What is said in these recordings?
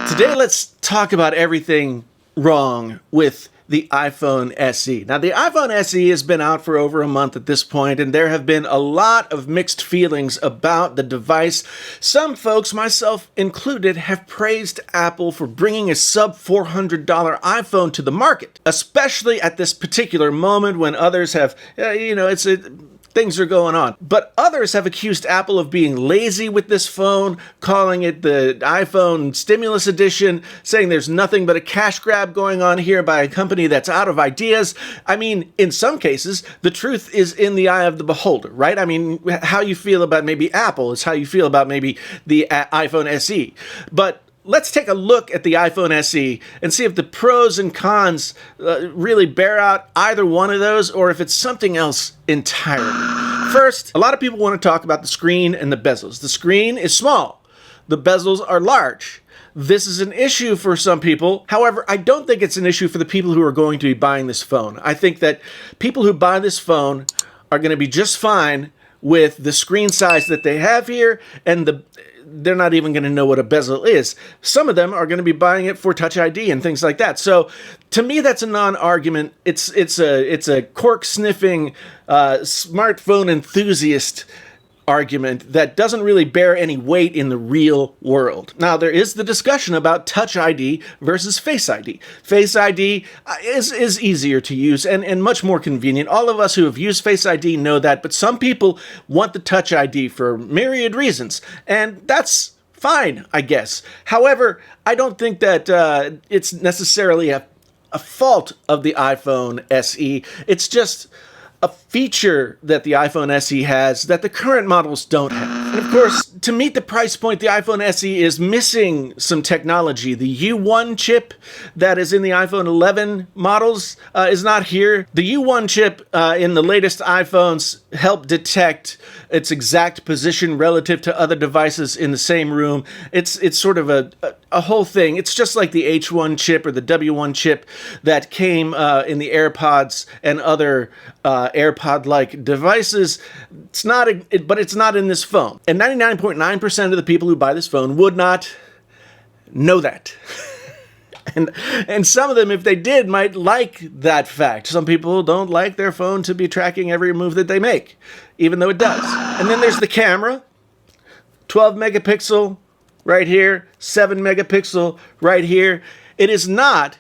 Today, let's talk about everything wrong with the iPhone SE. Now, the iPhone SE has been out for over a month at this point, and there have been a lot of mixed feelings about the device. Some folks, myself included, have praised Apple for bringing a sub-$400 iPhone to the market, especially at this particular moment when others have, things are going on. But others have accused Apple of being lazy with this phone, calling it the iPhone Stimulus Edition, saying there's nothing but a cash grab going on here by a company that's out of ideas. I mean, in some cases, the truth is in the eye of the beholder, right? I mean, how you feel about maybe Apple is how you feel about maybe the iPhone SE. But let's take a look at the iPhone SE and see if the pros and cons really bear out either one of those or if it's something else entirely. First, a lot of people want to talk about the screen and the bezels. The screen is small. The bezels are large. This is an issue for some people. However, I don't think it's an issue for the people who are going to be buying this phone. I think that people who buy this phone are going to be just fine with the screen size that they have here, and they're not even going to know what a bezel is. Some of them are going to be buying it for Touch ID and things like that. So to me, that's a non-argument. It's a cork-sniffing smartphone enthusiast argument that doesn't really bear any weight in the real world. Now, there is the discussion about Touch ID versus Face ID. Face ID is easier to use and much more convenient. All of us who have used Face ID know that, but some people want the Touch ID for myriad reasons, and that's fine, I guess. However, I don't think that it's necessarily a fault of the iPhone SE. It's just a feature that the iPhone SE has that the current models don't have. And of course, to meet the price point, the iPhone SE is missing some technology. The U1 chip that is in the iPhone 11 models is not here. The U1 chip in the latest iPhones help detect its exact position relative to other devices in the same room. It's sort of a whole thing. It's just like the H1 chip or the W1 chip that came in the AirPods and other AirPod-like devices. But it's not in this phone. And 99.9% of the people who buy this phone would not know that. And some of them, if they did, might like that fact. Some people don't like their phone to be tracking every move that they make, even though it does. And then there's the camera, 12 megapixel right here, 7 megapixel right here. It is not,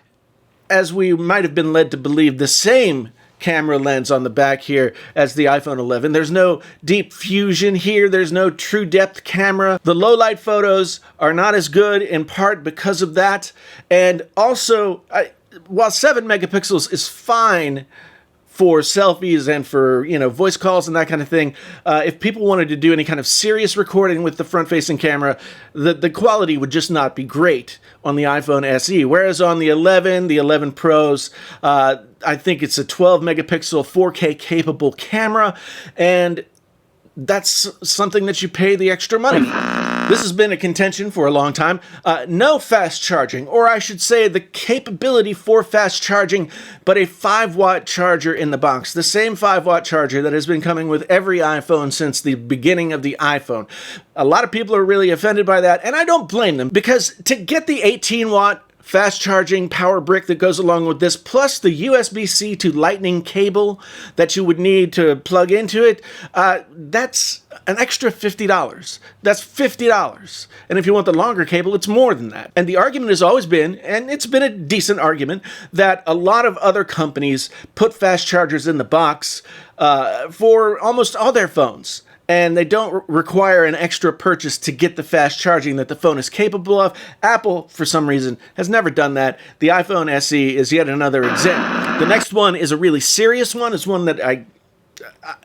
as we might have been led to believe, the same camera lens on the back here as the iPhone 11. There's no deep fusion here. There's no true depth camera. The low light photos are not as good in part because of that. And also, while 7 megapixels is fine for selfies and for, voice calls and that kind of thing, if people wanted to do any kind of serious recording with the front-facing camera, the quality would just not be great on the iPhone SE. Whereas on the 11 Pros, I think it's a 12 megapixel 4K capable camera, and that's something that you pay the extra money for. This has been a contention for a long time. No fast charging, or I should say the capability for fast charging, but a 5-watt charger in the box. The same 5-watt charger that has been coming with every iPhone since the beginning of the iPhone. A lot of people are really offended by that, and I don't blame them, because to get the 18-watt fast charging power brick that goes along with this, plus the USB-C to Lightning cable that you would need to plug into it, that's an extra $50. That's $50. And if you want the longer cable, it's more than that. And the argument has always been, and it's been a decent argument, that a lot of other companies put fast chargers in the box for almost all their phones. And they don't require an extra purchase to get the fast charging that the phone is capable of. Apple, for some reason, has never done that. The iPhone SE is yet another example. The next one is a really serious one. It's one that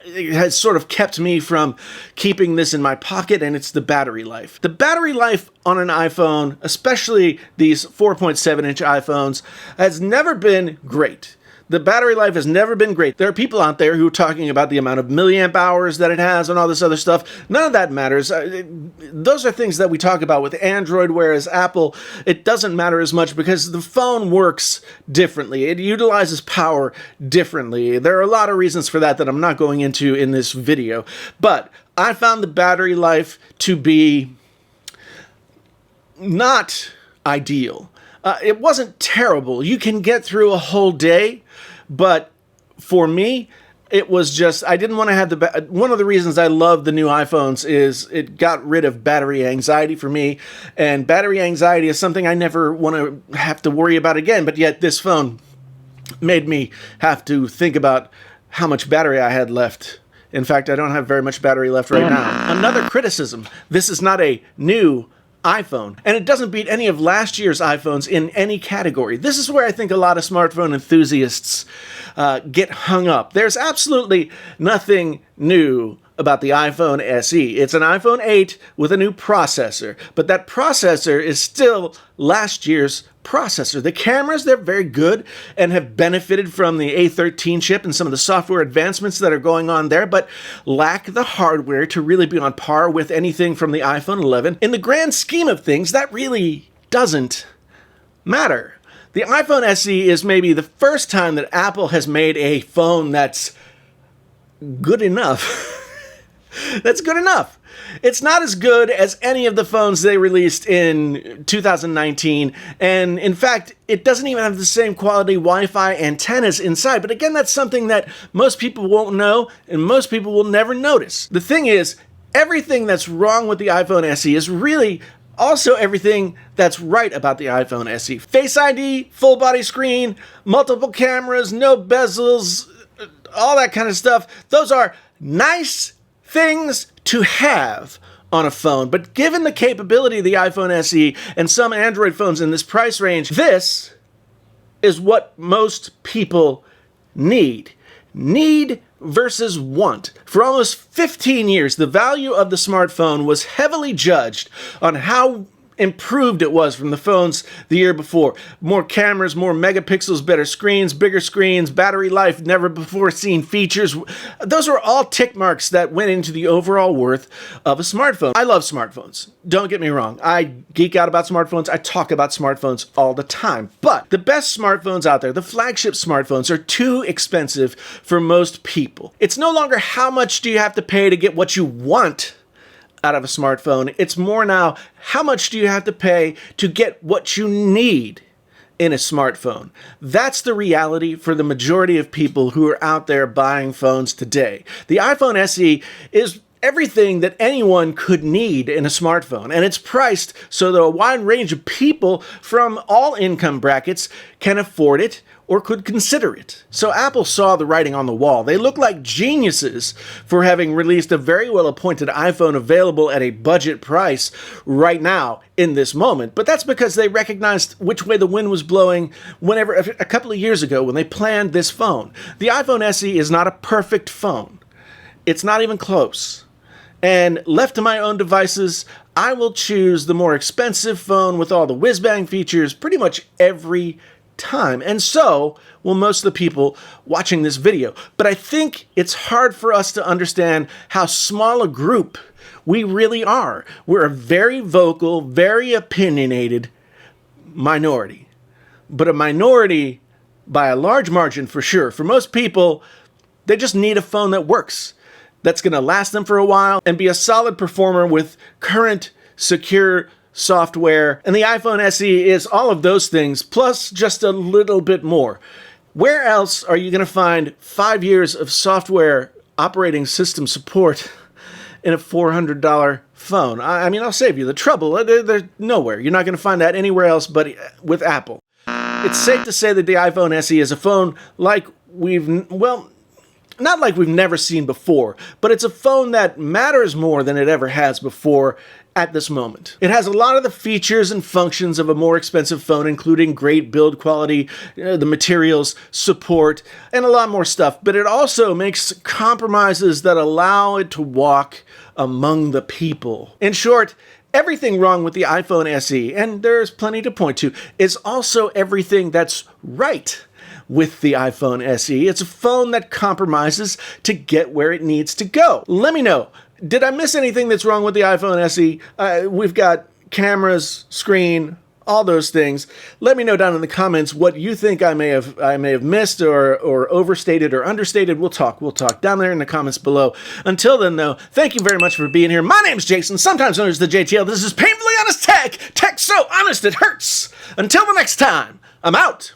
it has sort of kept me from keeping this in my pocket, and it's the battery life. The battery life on an iPhone, especially these 4.7-inch iPhones, has never been great. The battery life has never been great. There are people out there who are talking about the amount of milliamp hours that it has and all this other stuff. None of that matters. Those are things that we talk about with Android, whereas Apple, it doesn't matter as much because the phone works differently. It utilizes power differently. There are a lot of reasons for that I'm not going into in this video. But I found the battery life to be not ideal. It wasn't terrible. You can get through a whole day, but for me, it was just, I didn't want to have one of the reasons I love the new iPhones is it got rid of battery anxiety for me, and battery anxiety is something I never want to have to worry about again, but yet this phone made me have to think about how much battery I had left. In fact, I don't have very much battery left right now. Another criticism, this is not a new iPhone, and it doesn't beat any of last year's iPhones in any category. This is where I think a lot of smartphone enthusiasts get hung up. There's absolutely nothing new about the iPhone SE. It's an iPhone 8 with a new processor, but that processor is still last year's processor. The cameras, they're very good and have benefited from the A13 chip and some of the software advancements that are going on there, but lack the hardware to really be on par with anything from the iPhone 11. In the grand scheme of things, that really doesn't matter. The iPhone SE is maybe the first time that Apple has made a phone that's good enough. That's good enough. It's not as good as any of the phones they released in 2019, and in fact, it doesn't even have the same quality Wi-Fi antennas inside, but again, that's something that most people won't know, and most people will never notice. The thing is, everything that's wrong with the iPhone SE is really also everything that's right about the iPhone SE. Face ID, full body screen, multiple cameras, no bezels, all that kind of stuff. Those are nice things to have on a phone, but given the capability of the iPhone SE and some Android phones in this price range, this is what most people need. Need versus want. For almost 15 years, the value of the smartphone was heavily judged on how improved it was from the phones the year before. More cameras, more megapixels, better screens, bigger screens, battery life, never before seen features. Those were all tick marks that went into the overall worth of a smartphone. I love smartphones. Don't get me wrong. I geek out about smartphones. I talk about smartphones all the time. But the best smartphones out there, the flagship smartphones, are too expensive for most people. It's no longer how much do you have to pay to get what you want out of a smartphone. It's more now, how much do you have to pay to get what you need in a smartphone? That's the reality for the majority of people who are out there buying phones today. The iPhone SE is everything that anyone could need in a smartphone, and it's priced so that a wide range of people from all income brackets can afford it or could consider it. So Apple saw the writing on the wall. They look like geniuses for having released a very well-appointed iPhone available at a budget price right now in this moment. But that's because they recognized which way the wind was blowing a couple of years ago when they planned this phone. The iPhone SE is not a perfect phone. It's not even close. And left to my own devices, I will choose the more expensive phone with all the whiz-bang features pretty much every time. And so will most of the people watching this video. But I think it's hard for us to understand how small a group we really are. We're a very vocal, very opinionated minority. But a minority by a large margin for sure. For most people, they just need a phone that works, that's going to last them for a while and be a solid performer with current, secure software. And the iPhone SE is all of those things, plus just a little bit more. Where else are you going to find 5 years of software operating system support in a $400 phone? I mean, I'll save you the trouble. There's nowhere. You're not going to find that anywhere else but with Apple. It's safe to say that the iPhone SE is a phone like not like we've never seen before, but it's a phone that matters more than it ever has before at this moment. It has a lot of the features and functions of a more expensive phone, including great build quality, the materials, support, and a lot more stuff, but it also makes compromises that allow it to walk among the people. In short, everything wrong with the iPhone SE, and there's plenty to point to, is also everything that's right with the iPhone SE. It's a phone that compromises to get where it needs to go. Let me know. Did I miss anything that's wrong with the iPhone SE? We've got cameras, screen, all those things. Let me know down in the comments what you think I may have missed or overstated or understated. We'll talk down there in the comments below. Until then, though, thank you very much for being here. My name's Jason, sometimes known as the JTL. This is Painfully Honest Tech. Tech so honest it hurts. Until the next time, I'm out.